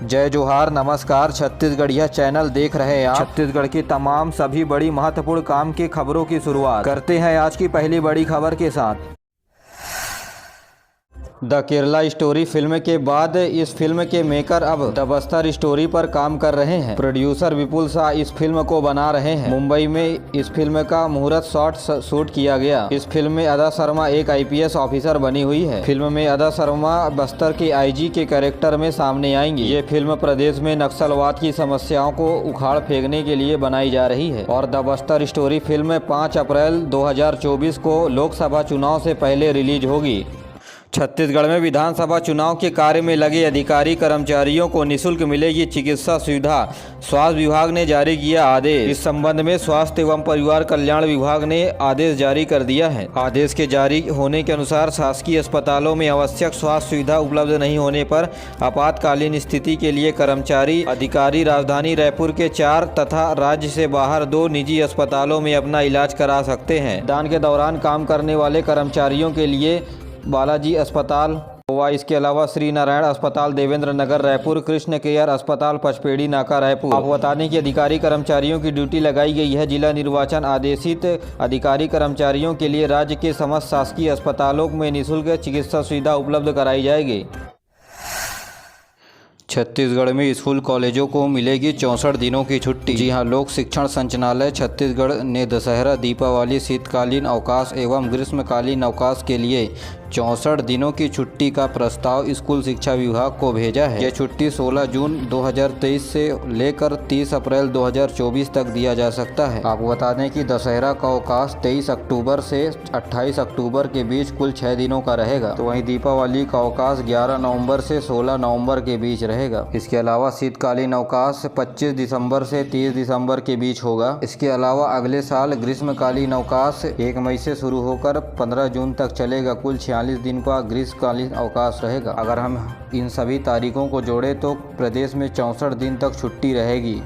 जय जोहार, नमस्कार। छत्तीसगढ़िया चैनल देख रहे हैं आप। छत्तीसगढ़ की तमाम सभी बड़ी महत्वपूर्ण काम की खबरों की शुरुआत करते हैं आज की पहली बड़ी खबर के साथ। द केरला स्टोरी फिल्म के बाद इस फिल्म के मेकर अब द बस्तर स्टोरी पर काम कर रहे हैं। प्रोड्यूसर विपुल शाह इस फिल्म को बना रहे हैं। मुंबई में इस फिल्म का मुहूर्त शूट किया गया। इस फिल्म में अदा शर्मा एक IPS ऑफिसर बनी हुई है। फिल्म में अदा शर्मा बस्तर के IG के कैरेक्टर में सामने आएंगी। ये फिल्म प्रदेश में नक्सलवाद की समस्याओं को उखाड़ फेंकने के लिए बनाई जा रही है और द बस्तर स्टोरी फिल्म 5 अप्रैल 2024 को लोकसभा चुनाव से पहले रिलीज होगी। छत्तीसगढ़ में विधानसभा चुनाव के कार्य में लगे अधिकारी कर्मचारियों को निःशुल्क मिलेगी चिकित्सा सुविधा। स्वास्थ्य विभाग ने जारी किया आदेश। इस संबंध में स्वास्थ्य एवं परिवार कल्याण विभाग ने आदेश जारी कर दिया है। आदेश के जारी होने के अनुसार शासकीय अस्पतालों में आवश्यक स्वास्थ्य सुविधा उपलब्ध नहीं होने पर आपातकालीन स्थिति के लिए कर्मचारी अधिकारी राजधानी रायपुर के 4 तथा राज्य से बाहर 2 निजी अस्पतालों में अपना इलाज करा सकते हैं। दान के दौरान काम करने वाले कर्मचारियों के लिए बालाजी अस्पताल गोवा, इसके अलावा श्री नारायण अस्पताल देवेंद्र नगर रायपुर, कृष्ण केयर अस्पताल पचपेड़ी नाका रायपुर। आपको बता दें कि अधिकारी कर्मचारियों की ड्यूटी लगाई गई है। जिला निर्वाचन आदेशित अधिकारी कर्मचारियों के लिए राज्य के समस्त शासकीय अस्पतालों में निःशुल्क चिकित्सा सुविधा उपलब्ध कराई जाएगी। छत्तीसगढ़ में स्कूल कॉलेजों को मिलेगी 64 दिनों की छुट्टी। जी हां, लोक शिक्षण संचालनालय छत्तीसगढ़ ने दशहरा, दीपावली, शीतकालीन अवकाश एवं ग्रीष्मकालीन अवकाश के लिए 64 दिनों की छुट्टी का प्रस्ताव स्कूल शिक्षा विभाग को भेजा है। यह छुट्टी 16 जून 2023 से लेकर 30 अप्रैल 2024 तक दिया जा सकता है। आपको बता दें कि दशहरा का अवकाश 23 अक्टूबर से 28 अक्टूबर के बीच कुल 6 दिनों का रहेगा। तो वहीं दीपावली का अवकाश 11 नवंबर से 16 नवंबर के बीच रहेगा। इसके अलावा शीतकालीन अवकाश 25 दिसंबर से 30 दिसंबर के बीच होगा। इसके अलावा अगले साल ग्रीष्मकालीन अवकाश 1 मई से शुरू होकर 15 जून तक चलेगा। कुल 46 दिन का ग्रीष्मकालीन अवकाश रहेगा। अगर हम इन सभी तारीखों को जोड़ें तो प्रदेश में 64 दिन तक छुट्टी रहेगी।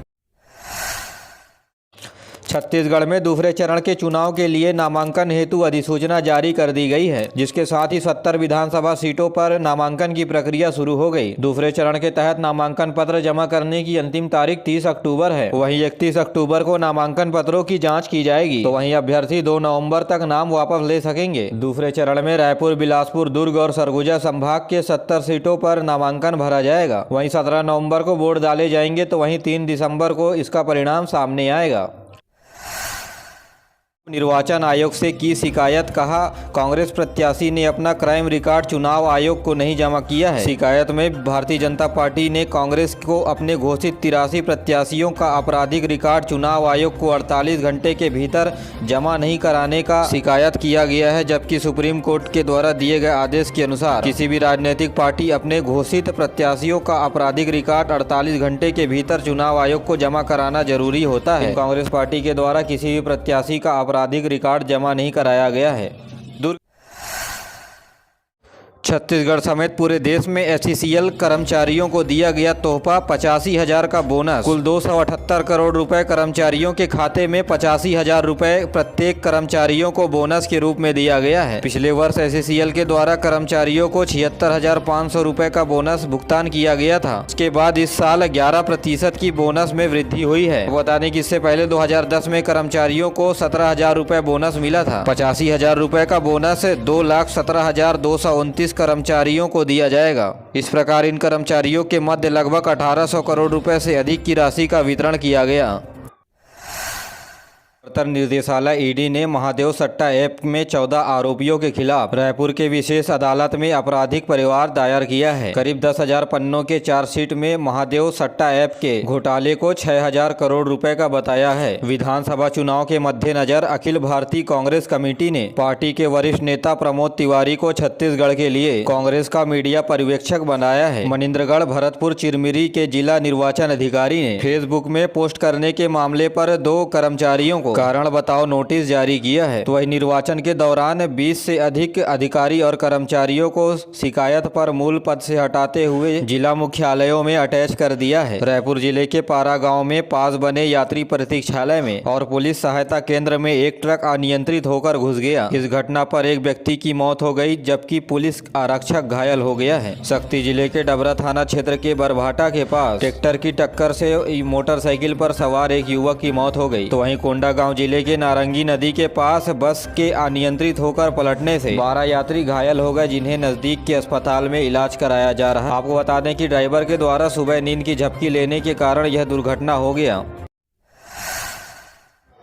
छत्तीसगढ़ में दूसरे चरण के चुनाव के लिए नामांकन हेतु अधिसूचना जारी कर दी गई है, जिसके साथ ही 70 विधानसभा सीटों पर नामांकन की प्रक्रिया शुरू हो गई। दूसरे चरण के तहत नामांकन पत्र जमा करने की अंतिम तारीख 30 अक्टूबर है। वहीं 31 अक्टूबर को नामांकन पत्रों की जांच की जाएगी। तो वहीं अभ्यर्थी 2 नवम्बर तक नाम वापस ले सकेंगे। दूसरे चरण में रायपुर, बिलासपुर, दुर्ग और सरगुजा संभाग के 70 सीटों पर नामांकन भरा जाएगा। वहीं 17 नवम्बर को वोट डाले जाएंगे। तो वहीं 3 दिसंबर को इसका परिणाम सामने आएगा। निर्वाचन आयोग से की शिकायत, कहा कांग्रेस प्रत्याशी ने अपना क्राइम रिकॉर्ड चुनाव आयोग को नहीं जमा किया है। शिकायत में भारतीय जनता पार्टी ने कांग्रेस को अपने घोषित 83 प्रत्याशियों का आपराधिक रिकॉर्ड चुनाव आयोग को 48 घंटे के भीतर जमा नहीं कराने का शिकायत किया गया है। जबकि सुप्रीम कोर्ट के द्वारा दिए गए आदेश के अनुसार किसी भी राजनीतिक पार्टी अपने घोषित प्रत्याशियों का आपराधिक रिकॉर्ड 48 घंटे के भीतर चुनाव आयोग को जमा कराना जरूरी होता है। कांग्रेस पार्टी के द्वारा किसी भी प्रत्याशी का आपराधिक रिकॉर्ड जमा नहीं कराया गया है। छत्तीसगढ़ समेत पूरे देश में SCCL कर्मचारियों को दिया गया तोहफा 85,000 का बोनस। कुल 278 करोड़ रुपए कर्मचारियों के खाते में 85,000 रुपए प्रत्येक कर्मचारियों को बोनस के रूप में दिया गया है। पिछले वर्ष SCCL के द्वारा कर्मचारियों को 76,500 रुपए का बोनस भुगतान किया गया था। इसके बाद इस साल 11% की बोनस में वृद्धि हुई है। बता दें कि इससे पहले 2010 में कर्मचारियों को 17,000 रुपए बोनस मिला था। 85,000 रुपए का बोनस 2,17,229 कर्मचारियों को दिया जाएगा। इस प्रकार इन कर्मचारियों के मध्य लगभग 1,800 करोड़ रुपए से अधिक की राशि का वितरण किया गया। प्रवर्तन निदेशालय ED ने महादेव सट्टा ऐप में 14 आरोपियों के खिलाफ रायपुर के विशेष अदालत में आपराधिक परिवार दायर किया है। करीब 10,000 पन्नों के चार्जशीट में महादेव सट्टा ऐप के घोटाले को 6,000 करोड़ रुपए का बताया है। विधानसभा चुनाव के मद्देनजर अखिल भारतीय कांग्रेस कमेटी ने पार्टी के वरिष्ठ नेता प्रमोद तिवारी को छत्तीसगढ़ के लिए कांग्रेस का मीडिया पर्यवेक्षक बनाया है। मनिंद्रगढ़, भरतपुर, चिरमिरी के जिला निर्वाचन अधिकारी ने फेसबुक में पोस्ट करने के मामले पर 2 कर्मचारियों को कारण बताओ नोटिस जारी किया है। तो वही निर्वाचन के दौरान 20 से अधिक अधिकारी और कर्मचारियों को शिकायत पर मूल पद से हटाते हुए जिला मुख्यालयों में अटैच कर दिया है। रायपुर जिले के पारा गांव में पास बने यात्री प्रतीक्षालय में और पुलिस सहायता केंद्र में एक ट्रक अनियंत्रित होकर घुस गया। इस घटना पर एक व्यक्ति की मौत हो गई जबकि पुलिस आरक्षक घायल हो गया है। शक्ति जिले के डबरा थाना क्षेत्र के बरभाटा के पास ट्रैक्टर की टक्कर से मोटरसाइकिल पर सवार एक युवक की मौत हो गई। तो वहीं कोंडागांव जिले के नारंगी नदी के पास बस के अनियंत्रित होकर पलटने से 12 यात्री घायल हो गए, जिन्हें नजदीक के अस्पताल में इलाज कराया जा रहा है। आपको बता दें कि ड्राइवर के द्वारा सुबह नींद की झपकी लेने के कारण यह दुर्घटना हो गया।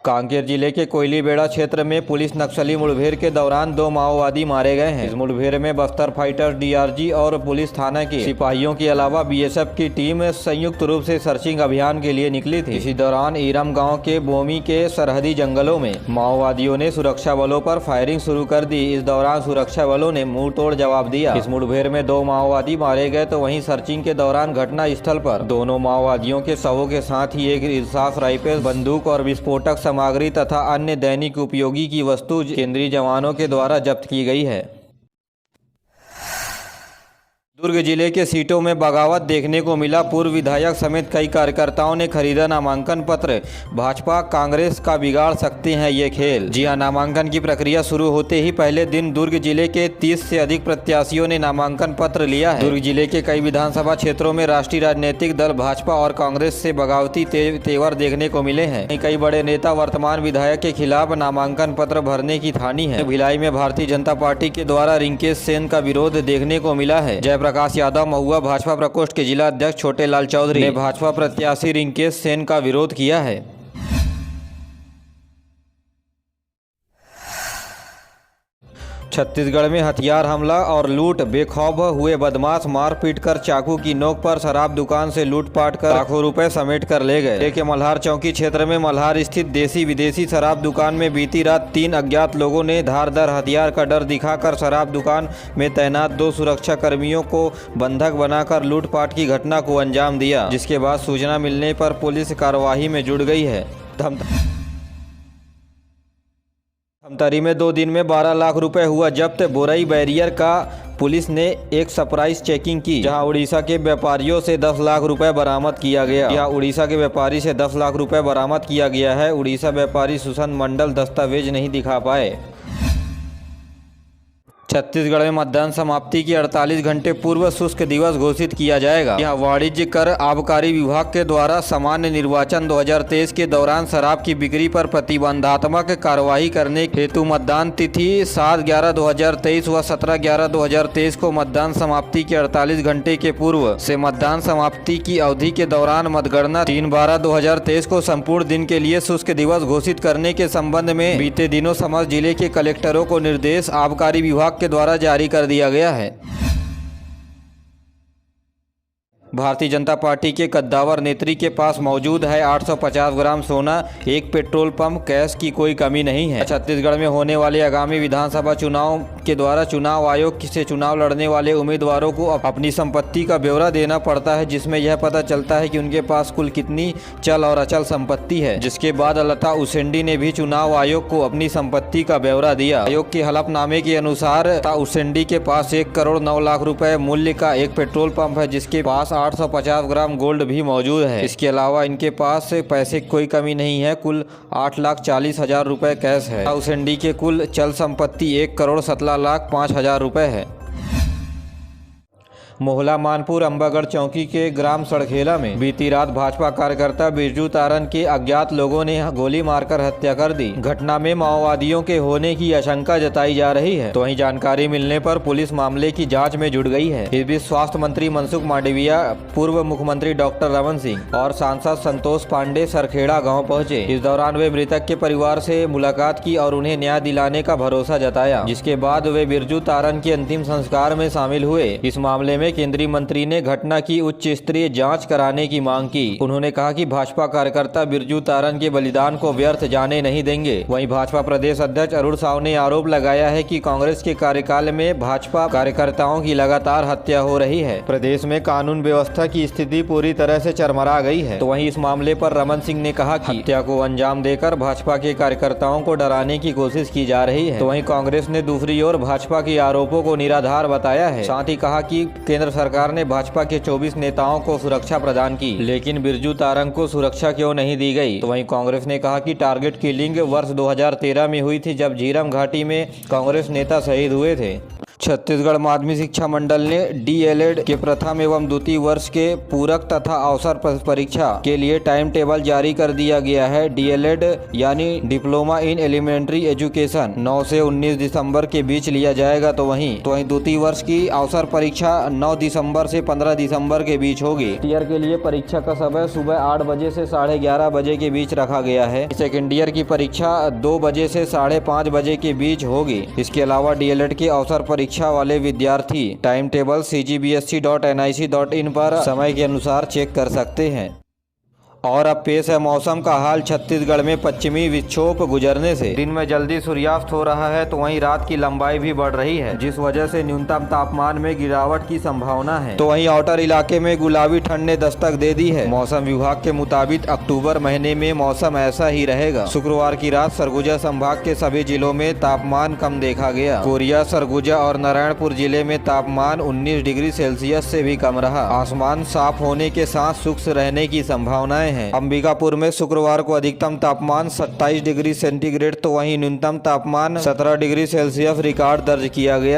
कांकेर जिले के कोयलीबेड़ा क्षेत्र में पुलिस नक्सली मुठभेड़ के दौरान 2 माओवादी मारे गए हैं। इस मुठभेड़ में बस्तर फाइटर्स, डीआरजी और पुलिस थाना के सिपाहियों के अलावा बीएसएफ की टीम संयुक्त रूप से सर्चिंग अभियान के लिए निकली थी। इसी दौरान ईरम गांव के बोमी के सरहदी जंगलों में माओवादियों ने सुरक्षा बलों पर फायरिंग शुरू कर दी। इस दौरान सुरक्षा बलों ने मुंह तोड़ जवाब दिया। इस मुठभेड़ में 2 माओवादी मारे गए। तो वहीं सर्चिंग के दौरान घटना स्थल पर दोनों माओवादियों के शवों के साथ ही एक इरसास राइफल, बंदूक और विस्फोटक सामग्री तथा अन्य दैनिक उपयोगी की वस्तु केंद्रीय जवानों के द्वारा जब्त की गई है। दुर्ग जिले के सीटों में बगावत देखने को मिला। पूर्व विधायक समेत कई कार्यकर्ताओं ने खरीदा नामांकन पत्र। भाजपा कांग्रेस का बिगाड़ सकते हैं ये खेल। जी हां, नामांकन की प्रक्रिया शुरू होते ही पहले दिन दुर्ग जिले के 30 से अधिक प्रत्याशियों ने नामांकन पत्र लिया है। दुर्ग जिले के कई विधानसभा क्षेत्रों में राष्ट्रीय राजनीतिक दल भाजपा और कांग्रेस से बगावती तेवर देखने को मिले हैं। कई बड़े नेता वर्तमान विधायक के खिलाफ नामांकन पत्र भरने की ठानी है। भिलाई में भारतीय जनता पार्टी के द्वारा रिंकेश सेन का विरोध देखने को मिला है। प्रकाश यादव महुआ भाजपा प्रकोष्ठ के जिला अध्यक्ष छोटे लाल चौधरी ने भाजपा प्रत्याशी रिंकेश सेन का विरोध किया है। छत्तीसगढ़ में हथियार हमला और लूट, बेखौफ हुए बदमाश मारपीट कर चाकू की नोक पर शराब दुकान से लूटपाट कर लाखों रुपए समेट कर ले गए। जिले के मल्हार चौकी क्षेत्र में मल्हार स्थित देसी विदेशी शराब दुकान में बीती रात 3 अज्ञात लोगों ने धारदार हथियार का डर दिखाकर शराब दुकान में तैनात 2 सुरक्षा कर्मियों को बंधक बनाकर लूटपाट की घटना को अंजाम दिया, जिसके बाद सूचना मिलने पर पुलिस कार्यवाही में जुट गई है। धमतरी में 2 दिन में 12 लाख रुपए हुआ जब्त। बोरई बैरियर का पुलिस ने एक सरप्राइज चेकिंग की, जहां उड़ीसा के व्यापारियों से 10 लाख रुपए बरामद किया गया। यहां उड़ीसा के व्यापारी से 10 लाख रुपए बरामद किया गया है। उड़ीसा व्यापारी सुशांत मंडल दस्तावेज नहीं दिखा पाए। छत्तीसगढ़ में मतदान समाप्ति के 48 घंटे पूर्व शुष्क दिवस घोषित किया जाएगा। यह वाणिज्य कर आबकारी विभाग के द्वारा सामान्य निर्वाचन 2023 के दौरान शराब की बिक्री पर प्रतिबंधात्मक कार्रवाई करने हेतु मतदान तिथि 7/11/2023 व 17/11/2023 को मतदान समाप्ति के 48 घंटे के पूर्व से मतदान समाप्ति की अवधि के दौरान मतगणना 3/12/2023 को संपूर्ण दिन के लिए शुष्क दिवस घोषित करने के संबंध में बीते दिनों समस्त जिले के कलेक्टरों को निर्देश आबकारी विभाग के द्वारा जारी कर दिया गया है। भारतीय जनता पार्टी के कद्दावर नेत्री के पास मौजूद है 850 ग्राम सोना, एक पेट्रोल पंप, कैश की कोई कमी नहीं है। छत्तीसगढ़ में होने वाले आगामी विधानसभा चुनाव के द्वारा चुनाव आयोग से चुनाव लड़ने वाले उम्मीदवारों को अपनी संपत्ति का ब्यौरा देना पड़ता है, जिसमें यह पता चलता है कि उनके पास कुल कितनी चल और अचल संपत्ति है। जिसके बाद लता उसेंडी ने भी चुनाव आयोग को अपनी संपत्ति का ब्यौरा दिया। आयोग के हलफनामे के अनुसार लता उसेंडी के पास 1 करोड़ 9 लाख रुपए मूल्य का एक पेट्रोल पंप है, जिसके पास 850 ग्राम गोल्ड भी मौजूद है। इसके अलावा इनके पास पैसे की कोई कमी नहीं है। कुल 8,40,000 रुपए कैश है। उसेंडी के कुल चल संपत्ति 1 करोड़ 17,05,000 रुपए है। मोहला मानपुर अंबागढ़ चौकी के ग्राम सड़खेला में बीती रात भाजपा कार्यकर्ता बिरजू तारन के अज्ञात लोगों ने गोली मारकर हत्या कर दी। घटना में माओवादियों के होने की आशंका जताई जा रही है। तो वहीं जानकारी मिलने पर पुलिस मामले की जांच में जुट गई है। इस बीच स्वास्थ्य मंत्री मनसुख मांडविया, पूर्व मुख्यमंत्री डॉक्टर रमन सिंह और सांसद संतोष पांडे सरखेड़ा गाँव पहुँचे। इस दौरान वे मृतक के परिवार से मुलाकात की और उन्हें न्याय दिलाने का भरोसा जताया, जिसके बाद वे बिरजू तारन के अंतिम संस्कार में शामिल हुए। इस मामले में में केंद्रीय मंत्री ने घटना की उच्च स्तरीय जांच कराने की मांग की। उन्होंने कहा कि भाजपा कार्यकर्ता बिरजू तारण के बलिदान को व्यर्थ जाने नहीं देंगे। वहीं भाजपा प्रदेश अध्यक्ष अरुण साव ने आरोप लगाया है कि कांग्रेस के कार्यकाल में भाजपा कार्यकर्ताओं की लगातार हत्या हो रही है। प्रदेश में कानून व्यवस्था की स्थिति पूरी तरह से चरमरा गई है। तो वहीं इस मामले पर रमन सिंह ने कहा कि हत्या को अंजाम देकर भाजपा के कार्यकर्ताओं को डराने की कोशिश की जा रही है। तो वहीं कांग्रेस ने दूसरी ओर भाजपा के आरोपों को निराधार बताया है। साथ ही कहा कि केंद्र सरकार ने भाजपा के 24 नेताओं को सुरक्षा प्रदान की, लेकिन बिरजू तारंग को सुरक्षा क्यों नहीं दी गई। तो वहीं कांग्रेस ने कहा कि टारगेट किलिंग वर्ष 2013 में हुई थी, जब झीरम घाटी में कांग्रेस नेता शहीद हुए थे। छत्तीसगढ़ माध्यमिक शिक्षा मंडल ने डीएलएड के प्रथम एवं द्वितीय वर्ष के पूरक तथा अवसर परीक्षा के लिए टाइम टेबल जारी कर दिया गया है। डीएलएड यानी डिप्लोमा इन एलिमेंट्री एजुकेशन 9 से 19 दिसंबर के बीच लिया जाएगा। तो वहीं द्वितीय वर्ष की अवसर परीक्षा 9 दिसंबर से 15 दिसंबर के बीच होगी। ईयर के लिए परीक्षा का समय सुबह 8 बजे से 11:30 बजे के बीच रखा गया है। सेकेंड ईयर की परीक्षा 2 बजे से 5:30 बजे के बीच होगी। इसके अलावा डीएलएड के अवसर परीक्षा वाले विद्यार्थी टाइम टेबल cgbsc.nic.in पर समय के अनुसार चेक कर सकते हैं। और अब पेश है मौसम का हाल। छत्तीसगढ़ में पश्चिमी विक्षोभ गुजरने से दिन में जल्दी सूर्यास्त हो रहा है, तो वहीं रात की लंबाई भी बढ़ रही है, जिस वजह से न्यूनतम तापमान में गिरावट की संभावना है। तो वहीं आउटर इलाके में गुलाबी ठंड ने दस्तक दे दी है। मौसम विभाग के मुताबिक अक्टूबर महीने में मौसम ऐसा ही रहेगा। शुक्रवार की रात सरगुजा संभाग के सभी जिलों में तापमान कम देखा गया। कोरिया, सरगुजा और नारायणपुर जिले में तापमान 19 डिग्री सेल्सियस से भी कम रहा। आसमान साफ होने के साथ शुष्क रहने की संभावनाएं हैं। अंबिकापुर में शुक्रवार को अधिकतम तापमान 27 डिग्री सेंटीग्रेड, तो वहीं न्यूनतम तापमान 17 डिग्री सेल्सियस रिकॉर्ड दर्ज किया गया।